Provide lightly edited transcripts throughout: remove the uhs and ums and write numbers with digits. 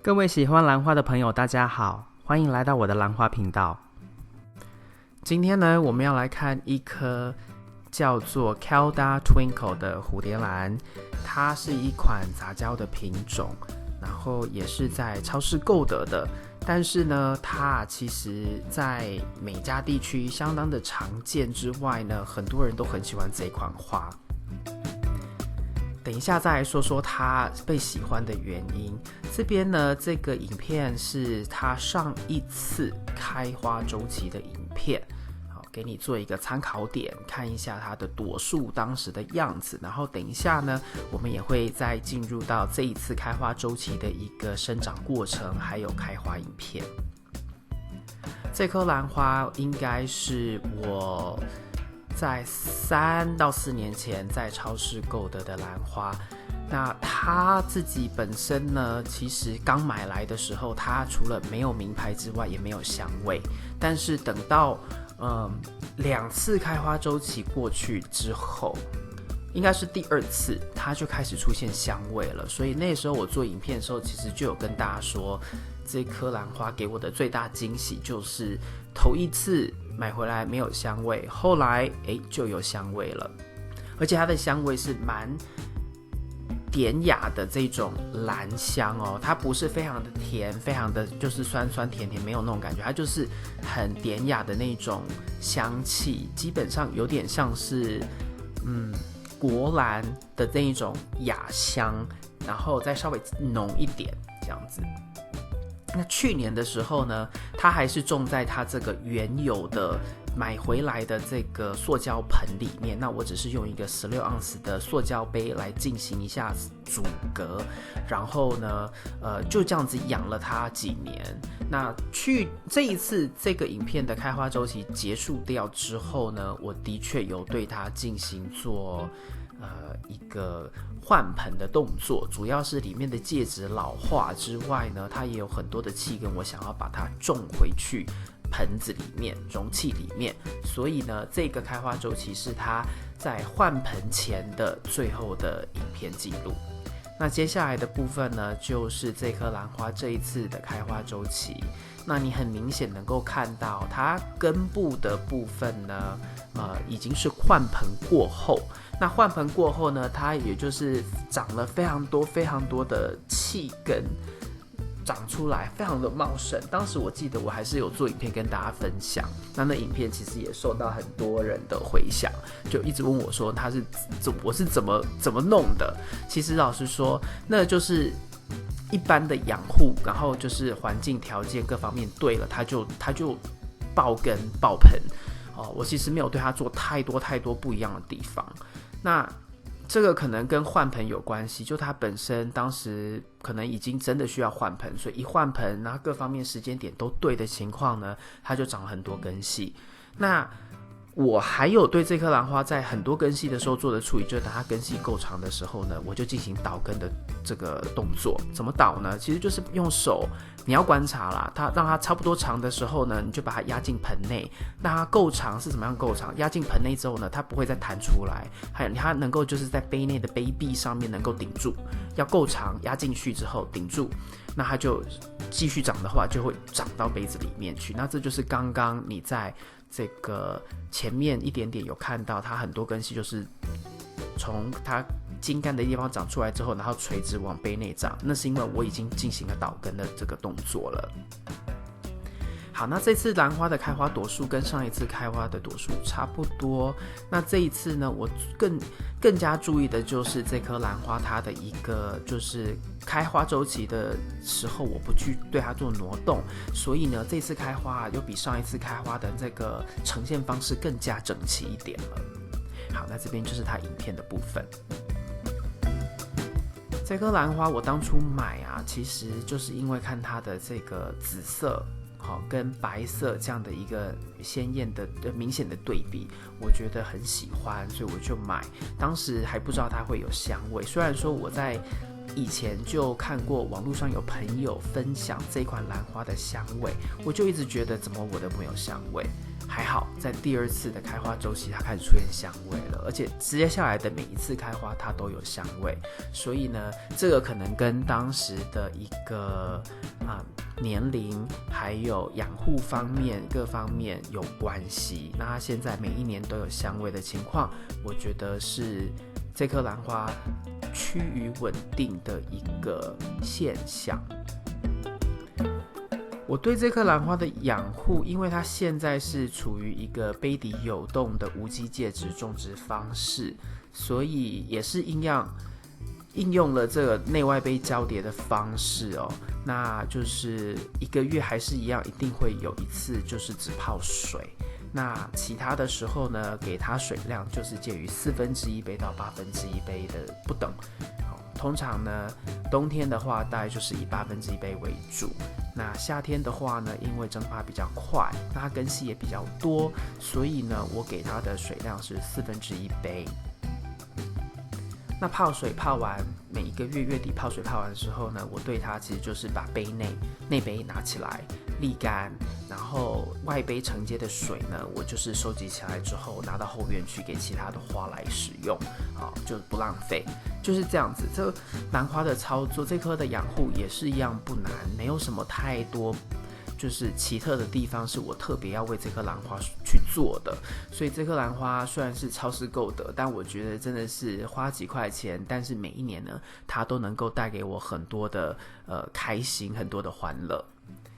各位喜欢兰花的朋友，大家好，欢迎来到我的兰花频道。今天呢，我们要来看一颗叫做 Kelda Twinkle 的蝴蝶兰，它是一款杂交的品种，然后也是在超市购得的。但是呢，它其实在美加地区相当的常见之外呢，很多人都很喜欢这款花。等一下再来说说它被喜欢的原因。这边呢，这个影片是它上一次开花周期的影片，好，给你做一个参考点，看一下它的朵数当时的样子。然后等一下呢，我们也会再进入到这一次开花周期的一个生长过程，还有开花影片。这颗兰花应该是我在3到4年前在超市购得的兰花。那它自己本身呢，其实刚买来的时候，它除了没有名牌之外，也没有香味。但是等到2次开花周期过去之后，应该是第2次，它就开始出现香味了。所以那时候我做影片的时候，其实就有跟大家说，这颗兰花给我的最大惊喜就是头一次买回来没有香味，后来就有香味了，而且它的香味是蛮典雅的这种兰香哦，它不是非常的甜，非常的就是酸酸甜甜，没有那种感觉，它就是很典雅的那种香气，基本上有点像是国兰的那一种雅香，然后再稍微浓一点这样子。那去年的时候呢，它还是种在它这个原有的买回来的这个塑胶盆里面。那我只是用一个16盎司的塑胶杯来进行一下阻隔，然后呢，就这样子养了它几年。那这一次这个影片的开花周期结束掉之后呢，我的确有对它进行做一个换盆的动作，主要是里面的介质老化之外呢，它也有很多的气根，我想要把它种回去盆子里面、容器里面。所以呢，这个开花周期是它在换盆前的最后的影片记录。那接下来的部分呢，就是这颗兰花这一次的开花周期。那你很明显能够看到它根部的部分呢，已经是换盆过后。那换盆过后呢，它也就是长了非常多的气根长出来，非常的茂盛。当时我记得我还是有做影片跟大家分享，那影片其实也受到很多人的回响，就一直问我说我是怎么弄的。其实老实说，那就是一般的养护，然后就是环境条件各方面对了，它就爆根爆盆。我其实没有对它做太多不一样的地方。那这个可能跟换盆有关系，就它本身当时可能已经真的需要换盆，所以一换盆，然后各方面时间点都对的情况呢，它就长了很多根系。那我还有对这颗兰花在很多根系的时候做的处理，就是等它根系够长的时候呢，我就进行导根的这个动作。怎么导呢？其实就是用手，你要观察啦，它让它差不多长的时候呢，你就把它压进盆内。那它够长是怎么样够长？压进盆内之后呢，它不会再弹出来，还有它能够就是在杯内的杯壁上面能够顶住，要够长，压进去之后顶住，那它就继续长的话，就会长到杯子里面去。那这就是刚刚你在这个前面一点点有看到它很多根系就是从它茎干的地方长出来之后，然后垂直往杯内长，那是因为我已经进行了导根的这个动作了。好，那这次兰花的开花朵数跟上一次开花的朵数差不多。那这一次呢，我更加注意的就是这颗兰花它的一个就是开花周期的时候，我不去对它做挪动，所以呢，这次开花又比上一次开花的这个呈现方式更加整齐一点了。好，那这边就是它影片的部分。这颗兰花我当初买其实就是因为看它的这个紫色跟白色这样的一个鲜艳的明显的对比，我觉得很喜欢，所以我就买。当时还不知道它会有香味，虽然说我在以前就看过网络上有朋友分享这款兰花的香味，我就一直觉得怎么我的没有香味。还好在第2次的开花周期它开始出现香味了，而且接下来的每一次开花它都有香味，所以呢这个可能跟当时的一个年龄还有养护方面各方面有关系。那它现在每一年都有香味的情况，我觉得是这颗兰花趋于稳定的一个现象。我对这颗兰花的养护，因为它现在是处于一个杯底有洞的无机介质种植方式，所以也是应用了这个内外杯交叠的方式哦。那就是1个月还是一样，一定会有一次就是只泡水。那其他的时候呢，给它水量就是介于1/4杯到1/8杯的不等。通常呢，冬天的话大概就是以1/8杯为主。那夏天的话呢，因为蒸发比较快，那它根系也比较多，所以呢，我给它的水量是1/4杯。那泡水泡完，每1个月月底泡水泡完的时候呢，我对它其实就是把内杯拿起来沥干，然后外杯承接的水呢，我就是收集起来之后拿到后院去给其他的花来使用，就不浪费，就是这样子。这兰花的操作，这颗的养护也是一样不难，没有什么太多就是奇特的地方是我特别要为这颗兰花去做的。所以这颗兰花虽然是超市购得，但我觉得真的是花几块钱，但是每一年呢，它都能够带给我很多的开心，很多的欢乐。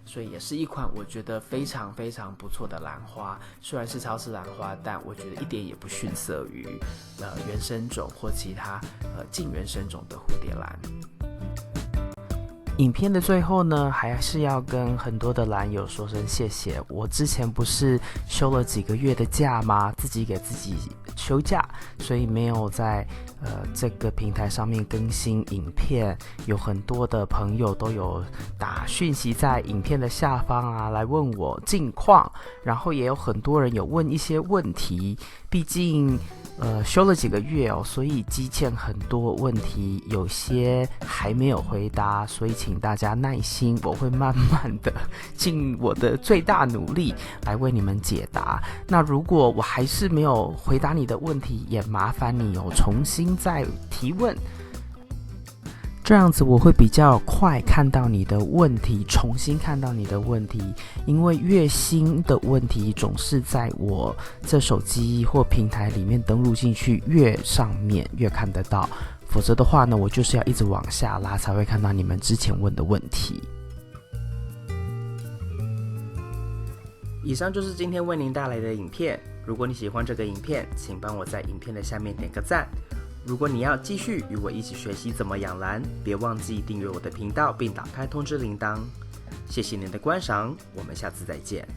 所以也是一款我觉得非常非常不错的兰花，虽然是超市兰花，但我觉得一点也不逊色于原生种或其他近原生种的蝴蝶兰。影片的最后呢，还是要跟很多的兰友说声谢谢。我之前不是休了几个月的假吗？自己给自己休假，所以没有在这个平台上面更新影片。有很多的朋友都有打讯息在影片的下方来问我近况，然后也有很多人有问一些问题。毕竟休了几个月所以积欠很多问题，有些还没有回答，所以请大家耐心，我会慢慢的尽我的最大努力来为你们解答。那如果我还是没有回答你的问题，也麻烦你重新再提问，这样子我会比较快看到你的问题，重新看到你的问题，因为越新的问题总是在我这手机或平台里面登录进去越上面越看得到，否则的话呢，我就是要一直往下拉才会看到你们之前问的问题。以上就是今天为您带来的影片，如果你喜欢这个影片，请帮我在影片的下面点个赞。如果你要继续与我一起学习怎么养兰，别忘记订阅我的频道并打开通知铃铛。谢谢您的观赏，我们下次再见。